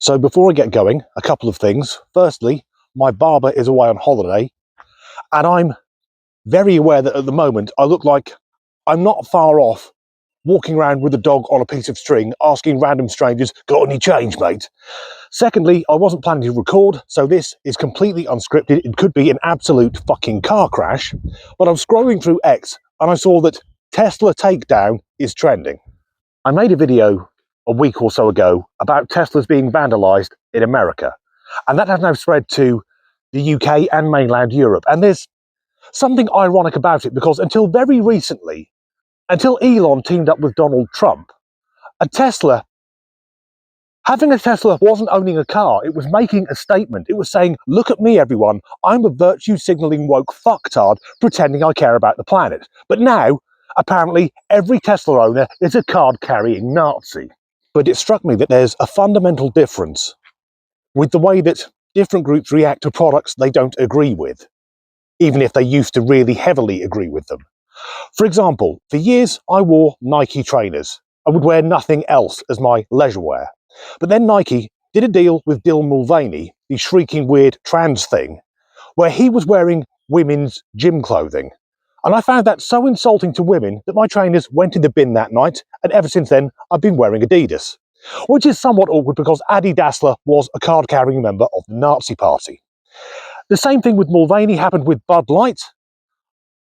So before I get going, a couple of things. Firstly, my barber is away on holiday, and I'm very aware that at the moment I look like I'm not far off walking around with a dog on a piece of string, asking random strangers, "Got any change, mate?" Secondly, I wasn't planning to record, so this is completely unscripted. It could be an absolute fucking car crash, but I'm scrolling through X and I saw that Tesla takedown is trending. I made a video a week or so ago about Teslas being vandalised in America, and that has now spread to the UK and mainland Europe. And there's something ironic about it, because until very recently, until Elon teamed up with Donald Trump, having a Tesla wasn't owning a car, it was making a statement. It was saying, "Look at me, everyone, I'm a virtue signalling woke fucktard pretending I care about the planet." But now, apparently, every Tesla owner is a card-carrying Nazi. But it struck me that there's a fundamental difference with the way that different groups react to products they don't agree with, even if they used to really heavily agree with them. For example, for years I wore Nike trainers. I would wear nothing else as my leisure wear. But then Nike did a deal with Dylan Mulvaney, the shrieking weird trans thing, where he was wearing women's gym clothing. And I found that so insulting to women that my trainers went in the bin that night, and ever since then I've been wearing Adidas. Which is somewhat awkward because Adi Dassler was a card-carrying member of the Nazi Party. The same thing with Mulvaney happened with Bud Light.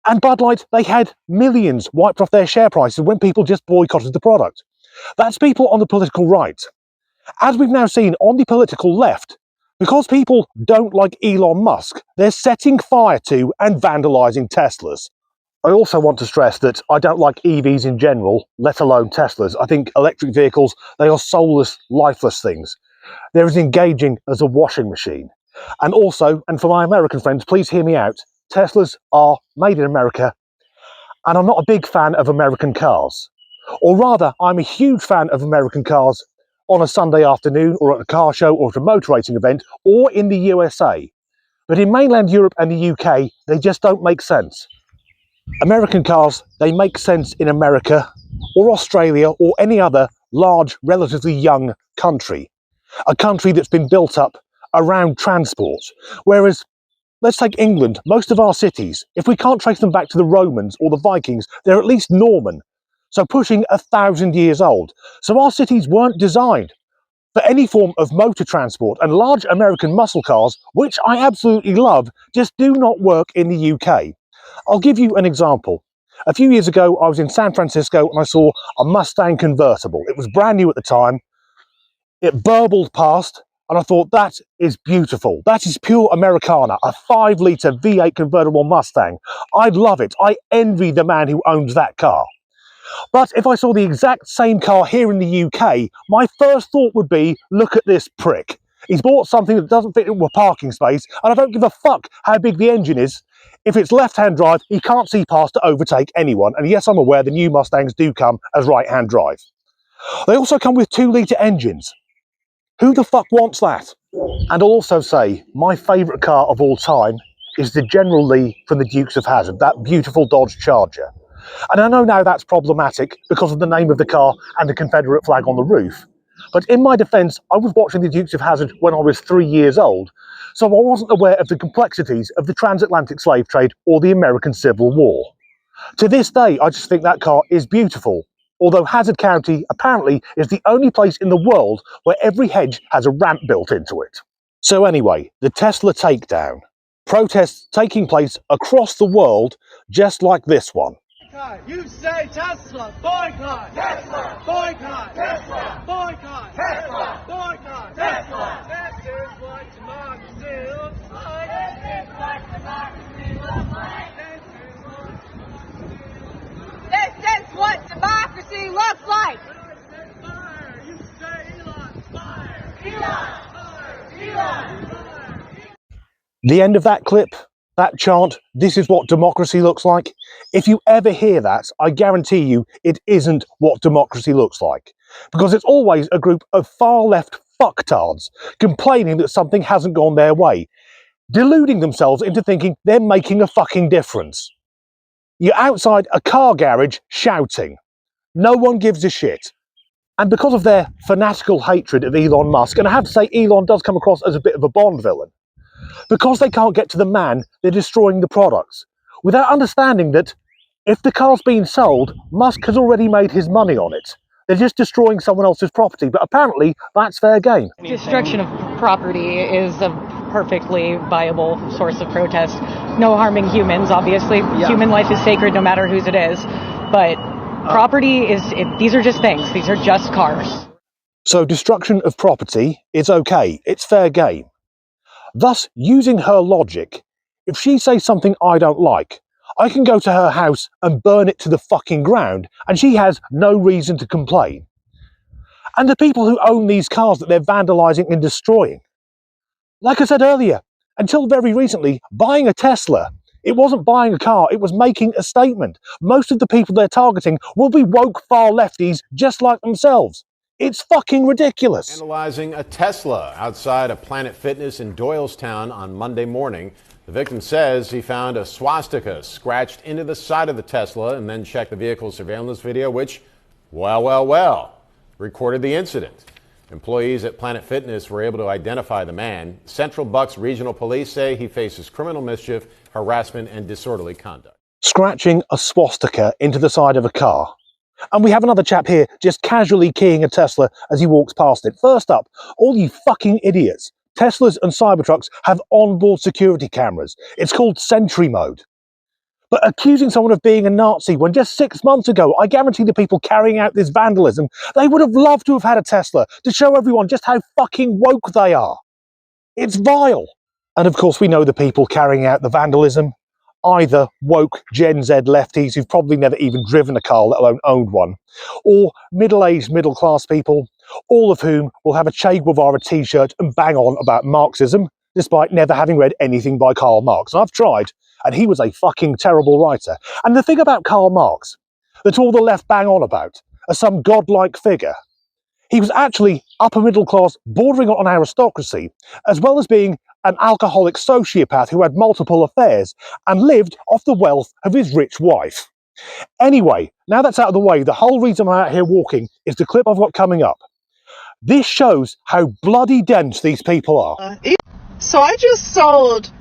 And Bud Light, they had millions wiped off their share prices when people just boycotted the product. That's people on the political right. As we've now seen on the political left, because people don't like Elon Musk, they're setting fire to and vandalising Teslas. I also want to stress that I don't like EVs in general, let alone Teslas. I think electric vehicles, they are soulless, lifeless things. They're as engaging as a washing machine. And also, and for my American friends, please hear me out, Teslas are made in America, and I'm not a big fan of American cars. Or rather, I'm a huge fan of American cars on a Sunday afternoon, or at a car show, or at a motor racing event, or in the USA. But in mainland Europe and the UK, they just don't make sense. American cars, they make sense in America, or Australia, or any other large, relatively young country. A country that's been built up around transport. Whereas, let's take England, most of our cities, if we can't trace them back to the Romans or the Vikings, they're at least Norman. So pushing 1,000 years old. So our cities weren't designed for any form of motor transport, and large American muscle cars, which I absolutely love, just do not work in the UK. I'll give you an example. A few years ago, I was in San Francisco and I saw a Mustang convertible. It was brand new at the time. It burbled past, and I thought, that is beautiful. That is pure Americana, a 5-litre V8 convertible Mustang. I'd love it. I envy the man who owns that car. But if I saw the exact same car here in the UK, my first thought would be, look at this prick. He's bought something that doesn't fit into a parking space, and I don't give a fuck how big the engine is. If it's left-hand drive, he can't see past to overtake anyone. And yes, I'm aware the new Mustangs do come as right-hand drive. They also come with 2-litre engines. Who the fuck wants that? And I'll also say, my favourite car of all time is the General Lee from the Dukes of Hazzard, that beautiful Dodge Charger. And I know now that's problematic because of the name of the car and the Confederate flag on the roof. But in my defence, I was watching the Dukes of Hazzard when I was 3 years old, so I wasn't aware of the complexities of the transatlantic slave trade or the American Civil War. To this day, I just think that car is beautiful, although Hazzard County apparently is the only place in the world where every hedge has a ramp built into it. So anyway, the Tesla takedown. Protests taking place across the world, just like this one. You say Tesla, boycott! Tesla! Boycott! Tesla! Boycott! Tesla! Boycott! Tesla! This is what democracy looks like! This is what democracy looks like! This is what democracy looks like! Fire! You say Elon! Fire! Elon! Fire! Elon! Fire! The end of that clip, that chant, "This is what democracy looks like." If you ever hear that, I guarantee you it isn't what democracy looks like. Because it's always a group of far-left fucktards complaining that something hasn't gone their way, deluding themselves into thinking they're making a fucking difference. You're outside a car garage shouting. No one gives a shit. And because of their fanatical hatred of Elon Musk, and I have to say Elon does come across as a bit of a Bond villain, because they can't get to the man, they're destroying the products, without understanding that if the car's being sold, Musk has already made his money on it. They're just destroying someone else's property, but apparently that's fair game. Destruction of property is a perfectly viable source of protest. No harming humans, obviously. Yeah. Human life is sacred no matter whose it is. But property these are just things. These are just cars. So destruction of property is okay. It's fair game. Thus, using her logic, if she says something I don't like, I can go to her house and burn it to the fucking ground, and she has no reason to complain. And the people who own these cars that they're vandalising and destroying. Like I said earlier, until very recently, buying a Tesla, it wasn't buying a car, it was making a statement. Most of the people they're targeting will be woke far lefties just like themselves. It's fucking ridiculous. Vandalizing a Tesla outside of Planet Fitness in Doylestown on Monday morning. The victim says he found a swastika scratched into the side of the Tesla and then checked the vehicle's surveillance video, which, well, recorded the incident. Employees at Planet Fitness were able to identify the man. Central Bucks Regional Police say he faces criminal mischief, harassment, and disorderly conduct. Scratching a swastika into the side of a car. And we have another chap here just casually keying a Tesla as he walks past it. First up, all you fucking idiots. Teslas and Cybertrucks have onboard security cameras. It's called Sentry Mode. But accusing someone of being a Nazi when just 6 months ago, I guarantee the people carrying out this vandalism, they would have loved to have had a Tesla to show everyone just how fucking woke they are. It's vile. And of course we know the people carrying out the vandalism. Either woke Gen Z lefties who've probably never even driven a car, let alone owned one, or middle-aged middle-class people, all of whom will have a Che Guevara t-shirt and bang on about Marxism, despite never having read anything by Karl Marx. And I've tried, and he was a fucking terrible writer. And the thing about Karl Marx, that all the left bang on about, as some godlike figure, he was actually upper middle class, bordering on aristocracy, as well as being an alcoholic sociopath who had multiple affairs and lived off the wealth of his rich wife. Anyway, now that's out of the way, the whole reason I'm out here walking is the clip I've got coming up. This shows how bloody dense these people are. So I just sold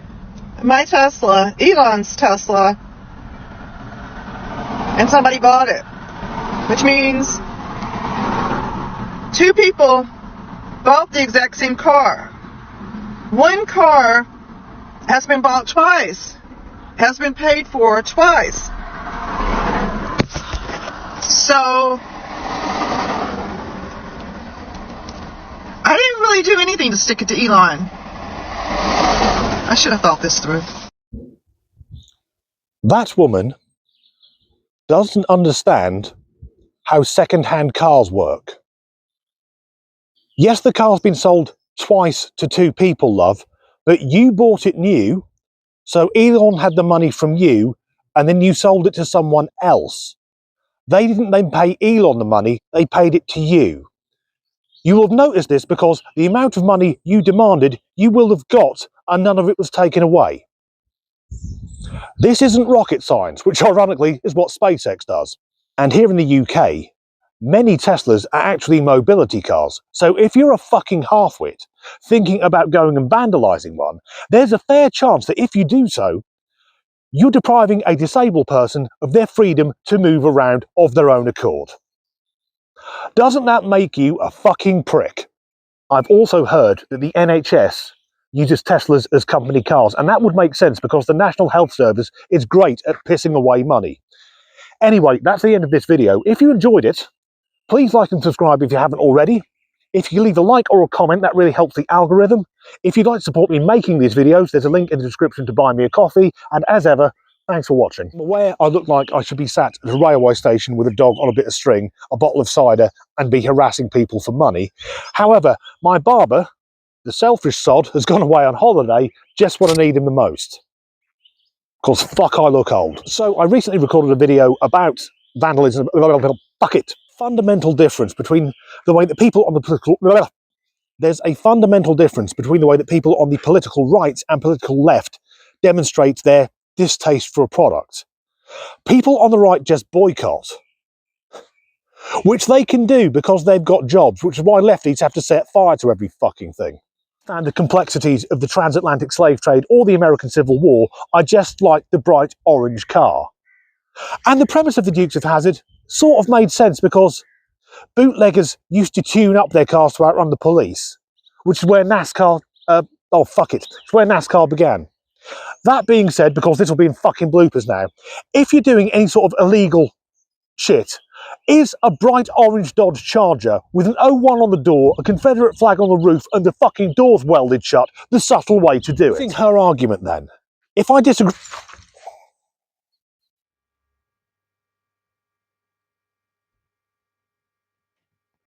my Tesla, Elon's Tesla, and somebody bought it, which means two people bought the exact same car. One car has been bought twice, has been paid for twice. So I didn't really do anything to stick it to Elon. I should have thought this through. That woman doesn't understand how second-hand cars work. Yes, the car's been sold twice to two people, love, but you bought it new, so Elon had the money from you, and then you sold it to someone else. They didn't then pay Elon the money, they paid it to you. You will have noticed this because the amount of money you demanded, you will have got, and none of it was taken away. This isn't rocket science, which ironically is what SpaceX does. And here in the UK, many Teslas are actually mobility cars. So if you're a fucking halfwit thinking about going and vandalising one, there's a fair chance that if you do so, you're depriving a disabled person of their freedom to move around of their own accord. Doesn't that make you a fucking prick? I've also heard that the NHS uses Teslas as company cars, and that would make sense because the National Health Service is great at pissing away money. Anyway, that's the end of this video. If you enjoyed it, please like and subscribe if you haven't already. If you leave a like or a comment, that really helps the algorithm. If you'd like to support me making these videos, there's a link in the description to buy me a coffee. And as ever, thanks for watching. I'm aware I look like I should be sat at a railway station with a dog on a bit of string, a bottle of cider, and be harassing people for money. However, my barber, the selfish sod, has gone away on holiday just when I need him the most. Because fuck, I look old. So I recently recorded a video about vandalism. Fuck it. Fundamental difference between the way that people on the political... There's a fundamental difference between the way that people on the political right and political left demonstrate their distaste for a product. People on the right just boycott. which they can do because they've got jobs, which is why lefties have to set fire to every fucking thing. And the complexities of the transatlantic slave trade or the American Civil War are just like the bright orange car. And the premise of the Dukes of Hazzard sort of made sense because bootleggers used to tune up their cars to outrun the police, which is where NASCAR, it's where NASCAR began. That being said, because this will be in fucking bloopers now, if you're doing any sort of illegal shit, is a bright orange Dodge Charger with an 01 on the door, a Confederate flag on the roof, and the fucking doors welded shut the subtle way to do it? I think her argument then, if I disagree...